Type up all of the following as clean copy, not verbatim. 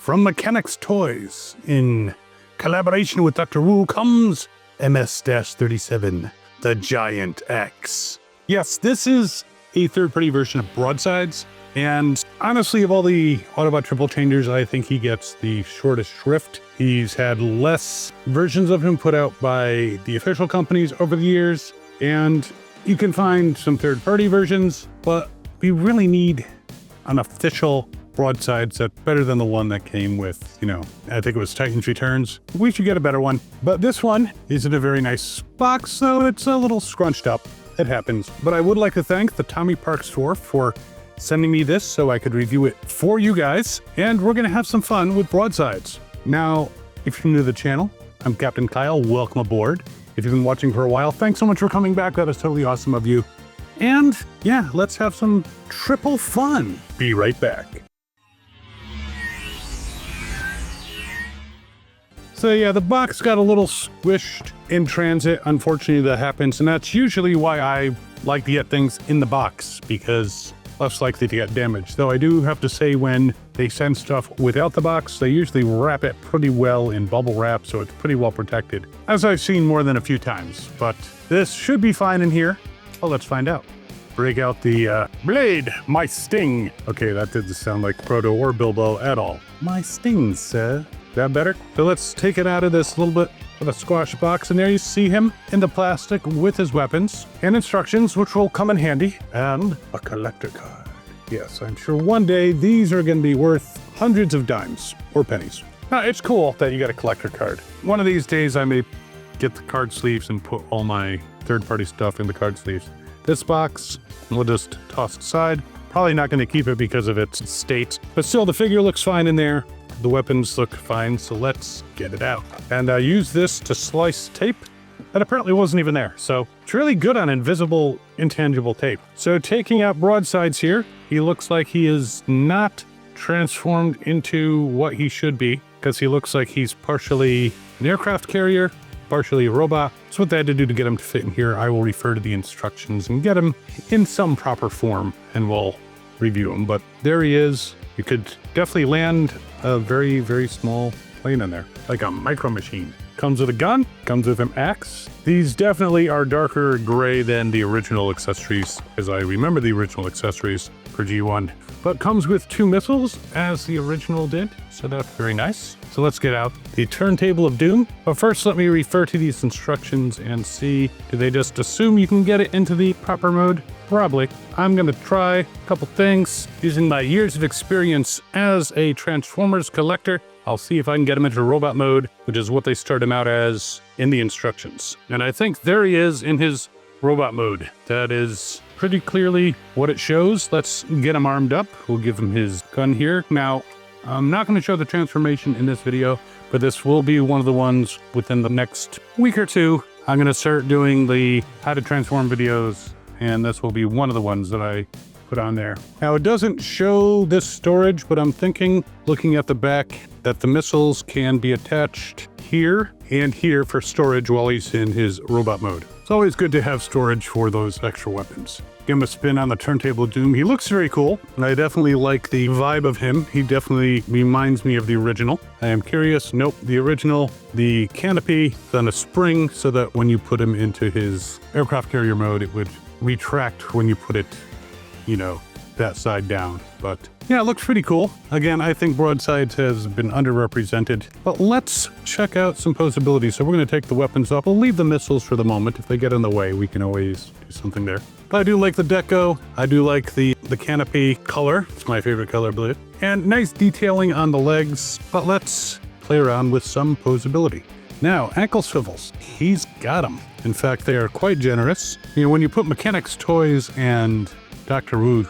From Mechanics Toys, in collaboration with Dr. Wu, comes MS-37, the Giant Axe. Yes, this is a third-party version of Broadsides, and honestly, of all the Autobot Triple Changers, I think he gets the shortest shrift. He's had less versions of him put out by the official companies over the years, and you can find some third-party versions, but we really need an official Broadside set better than the one that came with, I think it was Titans Returns. We should get a better one. But this one is in a very nice box, so it's a little scrunched up. It happens. But I would like to thank the Tommy Park store for sending me this so I could review it for you guys. And we're going to have some fun with Broadsides. Now, if you're new to the channel, I'm Captain Kyle. Welcome aboard. If you've been watching for a while, thanks so much for coming back. That is totally awesome of you. And yeah, let's have some triple fun. Be right back. So yeah, the box got a little squished in transit. Unfortunately, that happens, and that's usually why I like to get things in the box, because less likely to get damaged. Though I do have to say, when they send stuff without the box, they usually wrap it pretty well in bubble wrap, so it's pretty well protected, as I've seen more than a few times. But this should be fine in here. Well, let's find out. Break out the blade, my sting. Okay, that didn't sound like Proto or Bilbo at all. My sting, sir. That better? So let's take it out of this little bit of a squash box, and there you see him in the plastic with his weapons and instructions, which will come in handy, and a collector card. Yes, I'm sure one day these are going to be worth hundreds of dimes or pennies. Now, it's cool that you got a collector card. One of these days I may get the card sleeves and put all my third-party stuff in the card sleeves. This box we'll just toss aside. Probably not going to keep it because of its state, but still the figure looks fine in there. The weapons look fine, so let's get it out. And I use this to slice tape that apparently wasn't even there. So it's really good on invisible, intangible tape. So taking out Broadsides here, he looks like he is not transformed into what he should be, because he looks like he's partially an aircraft carrier, partially a robot. That's what they had to do to get him to fit in here. I will refer to the instructions and get him in some proper form, and we'll review him. But there he is. You could definitely land a very, very small plane in there, like a micro machine. Comes with a gun, comes with an axe. These definitely are darker gray than the original accessories, as I remember the original accessories for G1. But comes with 2 missiles, as the original did, so that's very nice. So let's get out the Turntable of Doom. But first, let me refer to these instructions and see, do they just assume you can get it into the proper mode? Probably. I'm gonna try a couple things. Using my years of experience as a Transformers collector, I'll see if I can get him into robot mode, which is what they start him out as in the instructions. And I think there he is in his robot mode. That is pretty clearly what it shows. Let's get him armed up. We'll give him his gun here. Now, I'm not going to show the transformation in this video, but this will be one of the ones within the next week or two. I'm going to start doing the how to transform videos, and this will be one of the ones that I put on there. Now, it doesn't show this storage, but I'm thinking, looking at the back, that the missiles can be attached here and here for storage while he's in his robot mode. It's always good to have storage for those extra weapons. Give him a spin on the Turntable of Doom. He looks very cool, and I definitely like the vibe of him. He definitely reminds me of the original. I am curious. Nope, the original, the canopy is on a spring so that when you put him into his aircraft carrier mode, it would retract when you put it, that side down. But yeah, it looks pretty cool. Again, I think Broadsides has been underrepresented, but let's check out some posability. So we're going to take the weapons off. We'll leave the missiles for the moment. If they get in the way, we can always do something there. But I do like the deco. I do like the canopy color. It's my favorite color, I believe. And nice detailing on the legs. But let's play around with some posability. Now, ankle swivels. He's got them. In fact, they are quite generous. When you put Mechanics Toys and Dr. Wu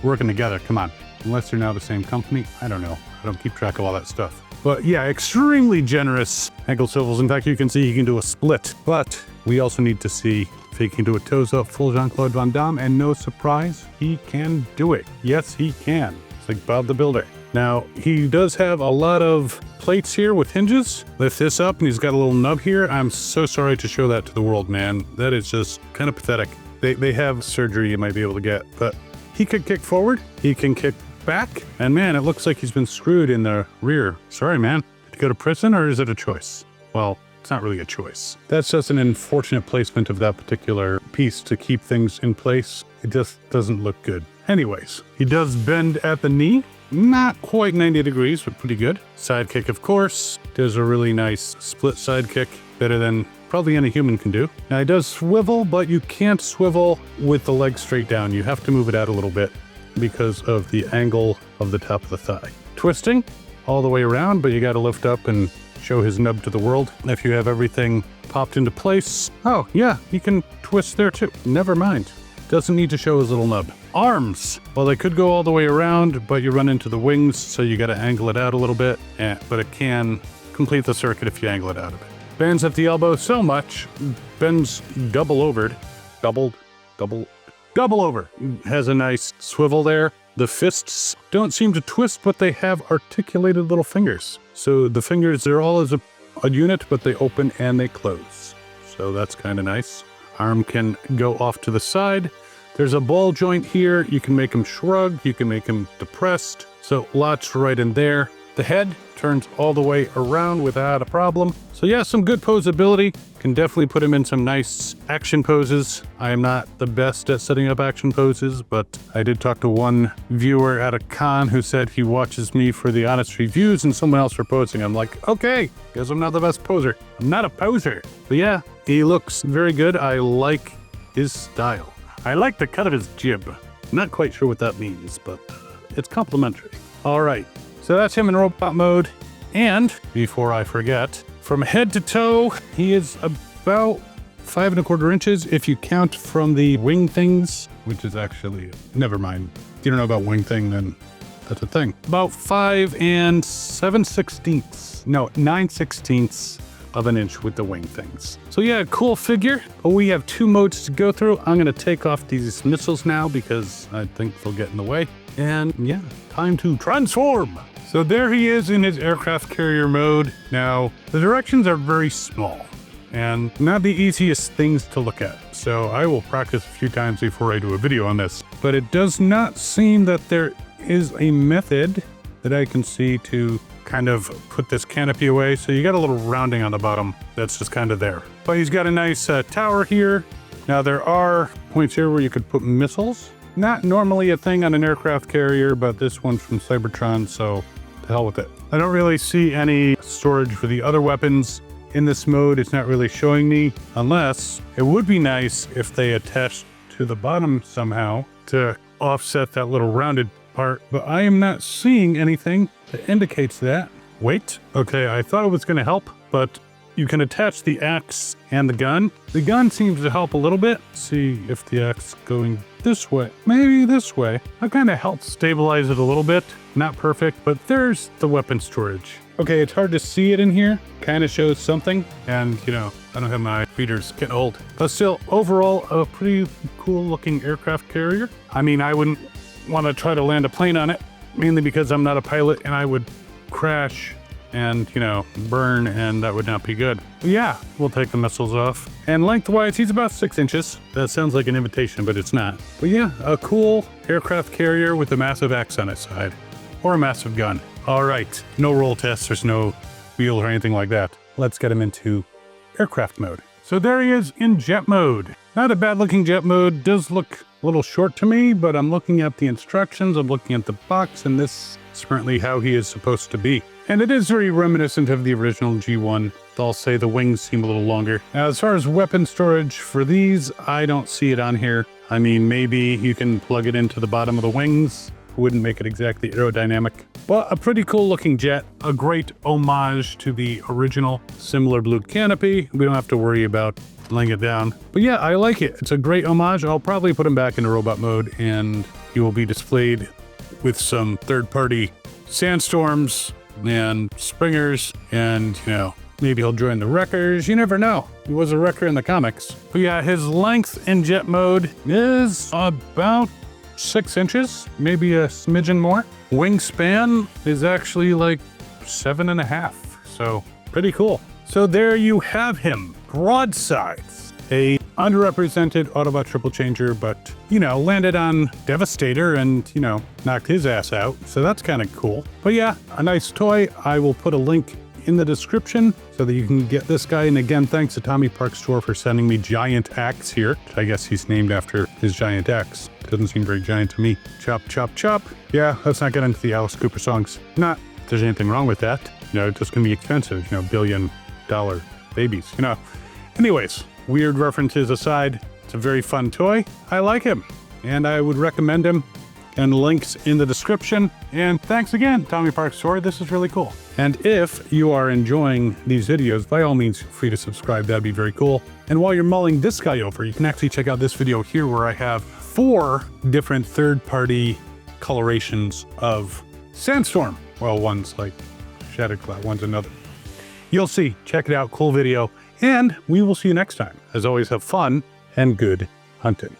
working together, come on. Unless they're now the same company, I don't know. I don't keep track of all that stuff. But yeah, extremely generous ankle swivels. In fact, you can see he can do a split. But we also need to see if he can do a toes up full Jean-Claude Van Damme, and no surprise, he can do it. Yes, he can. It's like Bob the Builder. Now, he does have a lot of plates here with hinges. Lift this up, and he's got a little nub here. I'm so sorry to show that to the world, man. That is just kind of pathetic. They have surgery you might be able to get, but he could kick forward. He can kick back, and man, it looks like he's been screwed in the rear. Sorry, man. Did you go to prison, or is it a choice? Well, it's not really a choice. That's just an unfortunate placement of that particular piece to keep things in place. It just doesn't look good. Anyways, he does bend at the knee. Not quite 90 degrees, but pretty good. Sidekick, of course. Does a really nice split sidekick. Better than probably any human can do. Now, he does swivel, but you can't swivel with the leg straight down. You have to move it out a little bit because of the angle of the top of the thigh. Twisting all the way around, but you got to lift up and show his nub to the world. If you have everything popped into place, oh yeah, he can twist there too. Never mind. Doesn't need to show his little nub. Arms. Well, they could go all the way around, but you run into the wings, so you got to angle it out a little bit. But it can complete the circuit if you angle it out a bit. Bends at the elbow so much, bends double over. Has a nice swivel there. The fists don't seem to twist, but they have articulated little fingers. So the fingers, they're all as a unit, but they open and they close. So that's kind of nice. Arm can go off to the side. There's a ball joint here. You can make him shrug. You can make him depressed. So lots right in there. The head turns all the way around without a problem. So yeah, some good posability. Can definitely put him in some nice action poses. I am not the best at setting up action poses, but I did talk to one viewer at a con who said he watches me for the honest reviews and someone else for posing. I'm like, okay, guess I'm not the best poser. I'm not a poser. But yeah, he looks very good. I like his style. I like the cut of his jib. Not quite sure what that means, but it's complimentary. All right, so that's him in robot mode. And before I forget, from head to toe, he is about 5 1/4 inches if you count from the wing things, which is actually, never mind. If you don't know about wing thing, then that's a thing. About 5 9/16 of an inch with the wing things. So yeah, cool figure. But we have 2 modes to go through. I'm gonna take off these missiles now because I think they'll get in the way. And yeah, time to transform. So there he is in his aircraft carrier mode. Now, the directions are very small and not the easiest things to look at. So I will practice a few times before I do a video on this. But it does not seem that there is a method that I can see to kind of put this canopy away. So you got a little rounding on the bottom that's just kind of there. But he's got a nice tower here. Now there are points here where you could put missiles. Not normally a thing on an aircraft carrier, but this one's from Cybertron, so to hell with it. I don't really see any storage for the other weapons in this mode. It's not really showing me, unless it would be nice if they attached to the bottom somehow to offset that little rounded part, but I am not seeing anything that indicates that. Wait, okay, I thought it was gonna help, but you can attach the axe and the gun. The gun seems to help a little bit. See if the axe going this way, maybe this way. That kind of helps stabilize it a little bit. Not perfect, but there's the weapon storage. Okay, it's hard to see it in here. Kind of shows something. And, you know, I don't have my readers getting old. But still, overall, a pretty cool looking aircraft carrier. I mean, I wouldn't want to try to land a plane on it, mainly because I'm not a pilot and I would crash and, you know, burn, and that would not be good. But yeah, we'll take the missiles off. And lengthwise, he's about 6 inches. That sounds like an invitation, but it's not. But yeah, a cool aircraft carrier with a massive axe on its side. Or a massive gun. All right, no roll tests, there's no wheel or anything like that. Let's get him into aircraft mode. So there he is in jet mode. Not a bad looking jet mode. Does look a little short to me, but I'm looking at the instructions, I'm looking at the box, and this is currently how he is supposed to be. And it is very reminiscent of the original G1. I'll say the wings seem a little longer. Now, as far as weapon storage for these, I don't see it on here. I mean, maybe you can plug it into the bottom of the wings. Wouldn't make it exactly aerodynamic. But a pretty cool looking jet. A great homage to the original. Similar blue canopy. We don't have to worry about laying it down. But yeah, I like it. It's a great homage. I'll probably put him back into robot mode and he will be displayed with some third-party Sandstorms and Springers, and, you know, maybe he'll join the Wreckers. You never know. He was a Wrecker in the comics. But yeah, his length in jet mode is about 6 inches, maybe a smidgen more. Wingspan is actually like 7.5, so pretty cool. So there you have him, Broadsides. a underrepresented Autobot Triple Changer, but, you know, landed on Devastator and, you know, knocked his ass out. So that's kind of cool. But yeah, a nice toy. I will put a link in the description so that you can get this guy. And again, thanks to Tommy Park Store for sending me Giant Axe here. I guess he's named after his giant axe. Doesn't seem very giant to me. Chop, chop, chop. Yeah, let's not get into the Alice Cooper songs. Not that there's anything wrong with that. You know, it's just gonna be expensive, you know, $1 billion babies, you know. Anyways, weird references aside, it's a very fun toy. I like him, and I would recommend him. And links in the description. And thanks again, Tommy Park Store. This is really cool. And if you are enjoying these videos, by all means, feel free to subscribe. That'd be very cool. And while you're mulling this guy over, you can actually check out this video here where I have 4 different third-party colorations of Sandstorm. Well, one's like Shattered Cloud, one's another. You'll see. Check it out. Cool video. And we will see you next time. As always, have fun and good hunting.